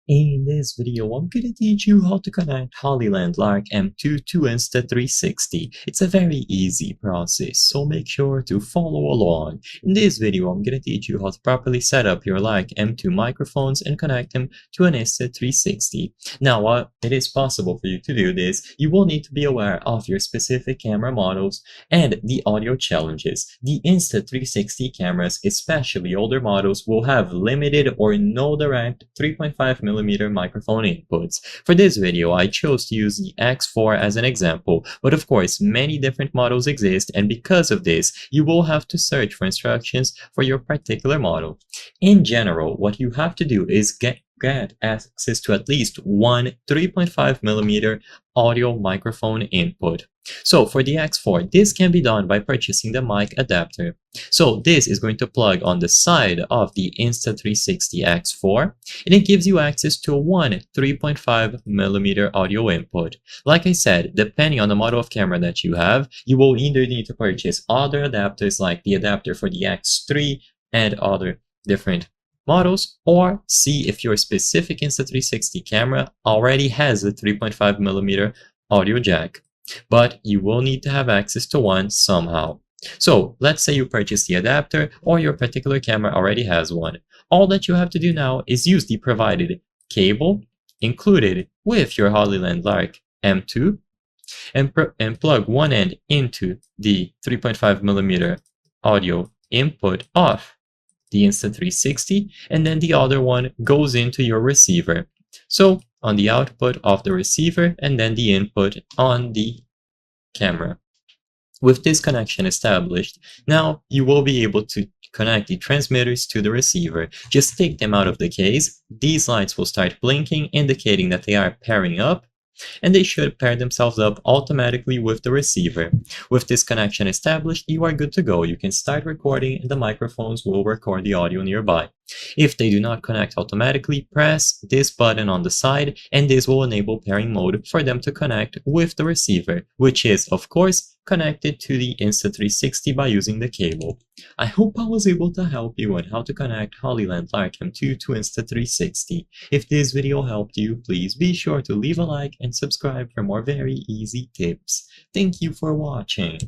In this video, I'm gonna teach you how to connect Hollyland Lark M2 to Insta360. It's a very easy process, so make sure to follow along. In this video, I'm gonna teach you how to properly set up your Lark M2 microphones and connect them to an Insta360. Now, while it is possible for you to do this, you will need to be aware of your specific camera models and the audio challenges. The Insta360 cameras, especially older models, will have limited or no direct 3.5mm microphone inputs. For this video, I chose to use the X4 as an example, but of course many different models exist, and because of this, you will have to search for instructions for your particular model. In general, what you have to do is get access to at least one 3.5mm audio microphone input. So for the X4, this can be done by purchasing the mic adapter. So this is going to plug on the side of the Insta360 X4, and it gives you access to one 3.5mm audio input. Like I said, depending on the model of camera that you have, you will either need to purchase other adapters like the adapter for the X3 and other different models, or see if your specific Insta360 camera already has a 3.5mm audio jack. But you will need to have access to one somehow. So let's say you purchase the adapter, or your particular camera already has one. All that you have to do now is use the provided cable included with your Hollyland Lark M2 and plug one end into the 3.5mm audio input of the Insta360, and then the other one goes into your receiver. So on the output of the receiver, and then the input on the camera. With this connection established, now you will be able to connect the transmitters to the receiver. Just take them out of the case. These lights will start blinking, indicating that they are pairing up, and they should pair themselves up automatically with the receiver. With this connection established, you are good to go. You can start recording, and the microphones will record the audio nearby. If they do not connect automatically, press this button on the side, and this will enable pairing mode for them to connect with the receiver, which is, of course, connected to the Insta360 by using the cable. I hope I was able to help you on how to connect Hollyland Lark M2 to Insta360. If this video helped you, please be sure to leave a like and subscribe for more very easy tips. Thank you for watching.